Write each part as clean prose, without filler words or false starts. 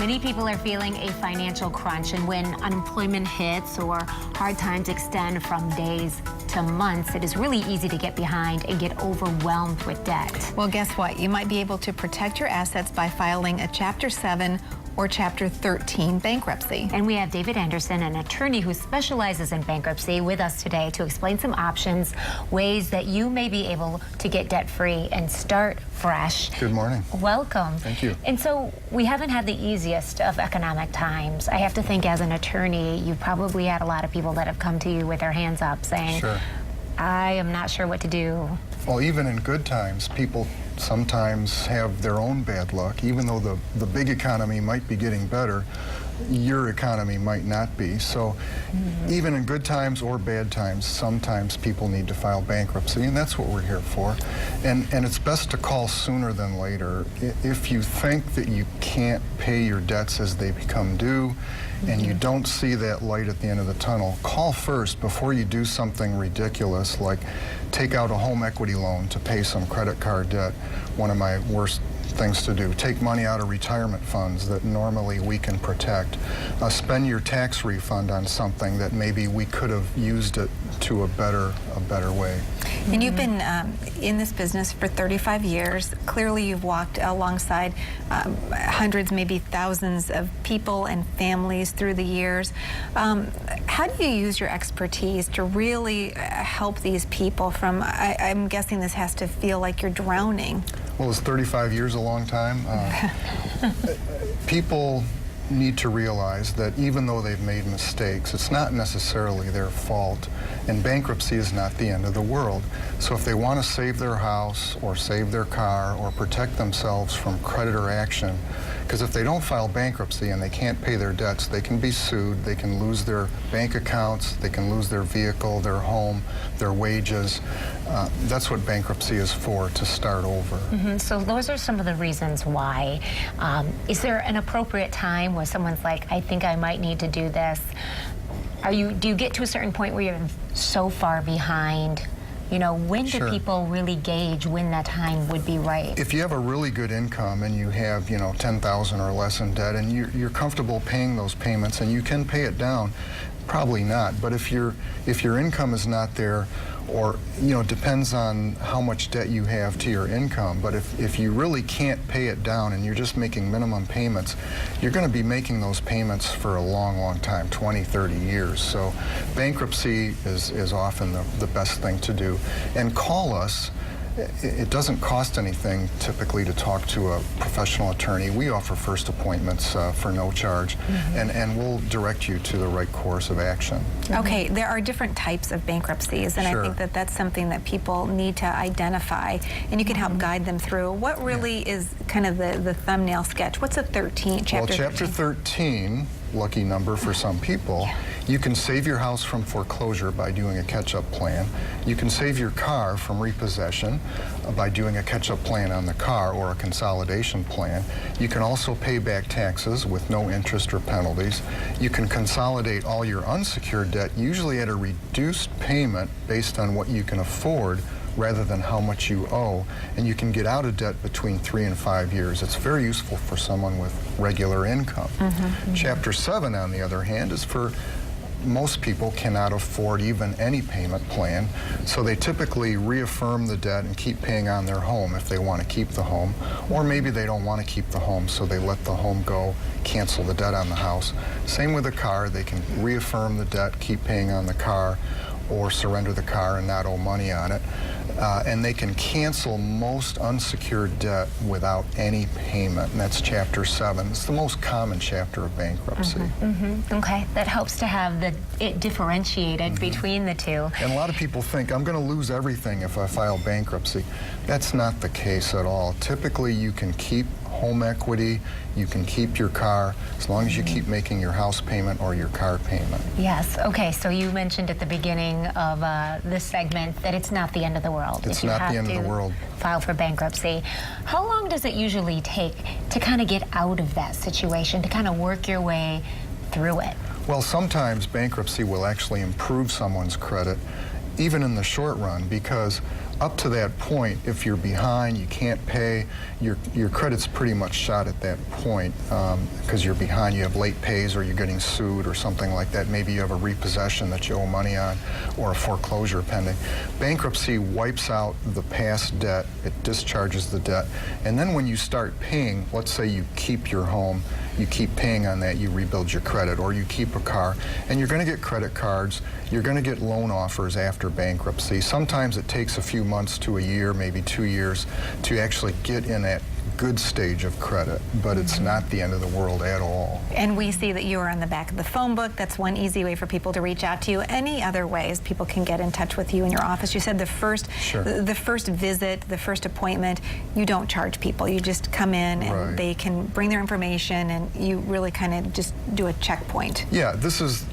Many people are feeling a financial crunch, and when unemployment hits or hard times extend from days to months, it is really easy to get behind and get overwhelmed with debt. Well, guess what? You might be able to protect your assets by filing a Chapter 7 or Chapter 13 bankruptcy. And we have David Anderson, an attorney who specializes in bankruptcy, with us today to explain some options, ways that you may be able to get debt-free and start fresh. Good morning. Welcome. Thank you. And so we haven't had the easiest of economic times. I have to think, as an attorney, you've probably had a lot of people that have come to you with their hands up saying, Sure. I am not sure what to do. Well, even in good times, people sometimes have their own bad luck. Even though the big economy might be getting better, your economy might not be. So even in good times or bad times, sometimes people need to file bankruptcy, and that's what we're here for. And it's best to call sooner than later. If you think that you can't pay your debts as they become due, and you don't see that light at the end of the tunnel, call first before you do something ridiculous like take out a home equity loan to pay some credit card debt. One of my worst things to do. Take money out of retirement funds that normally we can protect. Spend your tax refund on something that maybe we could have used it to a better way. And you've been in this business for 35 years. Clearly you've walked alongside hundreds, maybe thousands of people and families through the years. How do you use your expertise to really help these people from, I'm guessing this has to feel like you're drowning. Well, is 35 years a long time? People need to realize that even though they've made mistakes, it's not necessarily their fault, and bankruptcy is not the end of the world. So if they want to save their house or save their car or protect themselves from creditor action, because if they don't file bankruptcy and they can't pay their debts, they can be sued, they can lose their bank accounts, they can lose their vehicle, their home, their wages. That's what bankruptcy is for, to start over. So those are some of the reasons why. Is there an appropriate time where someone's like, I think I might need to do this? Do you get to a certain point where you're so far behind? You know, when do people really gauge when that time would be right? If you have a really good income and you have, you know, $10,000 or less in debt, and you're comfortable paying those payments and you can pay it down, probably not. But if your income is not there, or, you know, it depends on how much debt you have to your income, but if you really can't pay it down and you're just making minimum payments, you're going to be making those payments for a long, long time, 20, 30 years. So bankruptcy is often the best thing to do. And call us. It doesn't cost anything typically to talk to a professional attorney. We offer first appointments for no charge, and we'll direct you to the right course of action. Okay, there are different types of bankruptcies, and I think that that's something that people need to identify, and you can help guide them through. What really is kind of the thumbnail sketch? What's a Chapter 13? Well, Chapter 13, lucky number for some people, you can save your house from foreclosure by doing a catch-up plan. You can save your car from repossession by doing a catch-up plan on the car or a consolidation plan. You can also pay back taxes with no interest or penalties. You can consolidate all your unsecured debt, usually at a reduced payment based on what you can afford rather than how much you owe, and you can get out of debt between 3 and 5 years. It's very useful for someone with regular income. Chapter 7, on the other hand, is for most people cannot afford even any payment plan, so they typically reaffirm the debt and keep paying on their home if they want to keep the home, or maybe they don't want to keep the home, so they let the home go, cancel the debt on the house. Same with the car. They can reaffirm the debt, keep paying on the car, or surrender the car and not owe money on it. And they can cancel most unsecured debt without any payment, and that's Chapter 7. It's the most common chapter of bankruptcy. Okay, that helps to have it differentiated between the two. And a lot of people think, I'm going to lose everything if I file bankruptcy. That's not the case at all. Typically, you can keep home equity, you can keep your car, as long as you keep making your house payment or your car payment. Yes, okay, so you mentioned at the beginning of this segment that it's not the end of the world. It's not the end of the world. File for bankruptcy. How long does it usually take to kind of get out of that situation, to kind of work your way through it? Well, sometimes bankruptcy will actually improve someone's credit even in the short run, because up to that point, if you're behind, you can't pay, your credit's pretty much shot at that point because you're behind, you have late pays or you're getting sued or something like that. Maybe you have a repossession that you owe money on or a foreclosure pending. Bankruptcy wipes out the past debt, it discharges the debt, and then when you start paying, let's say you keep your home, you keep paying on that, you rebuild your credit, or you keep a car, and you're going to get credit cards, you're going to get loan offers after bankruptcy. Sometimes it takes a few months to a year, maybe 2 years, to actually get in that good stage of credit, but it's not the end of the world at all. And we see that you are on the back of the phone book. That's one easy way for people to reach out to you. Any other ways people can get in touch with you in your office? You said the first visit, the first appointment, you don't charge people. You just come in and they can bring their information and you really kind of just do a checkpoint. Yeah, this is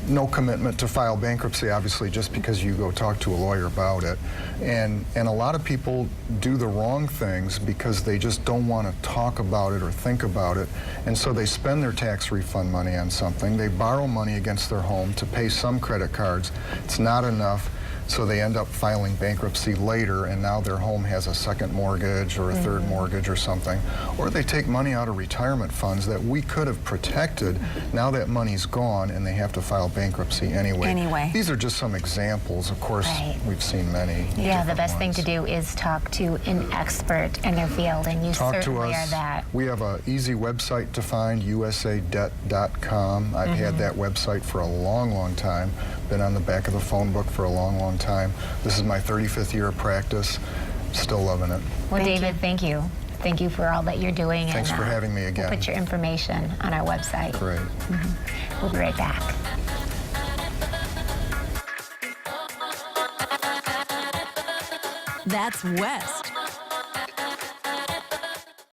no commitment to file bankruptcy, obviously, just because you go talk to a lawyer about it. And a lot of people do the wrong things because they just don't want to talk about it or think about it. And so they spend their tax refund money on something. They borrow money against their home to pay some credit cards. It's not enough. So they end up filing bankruptcy later, and now their home has a second mortgage or a third mortgage or something. Or they take money out of retirement funds that we could have protected. Now that money's gone, and they have to file bankruptcy anyway. These are just some examples. Of course, we've seen many. Yeah, the best thing to do is talk to an expert in their field, and you certainly are that. We have an easy website to find, usadebt.com. I've had that website for a long, long time. Been on the back of the phone book for a long, long time. This is my 35th year of practice. Still loving it. Well, David, thank you. Thank you for all that you're doing. Thanks for having me again. We'll put your information on our website. Great. We'll be right back. That's West.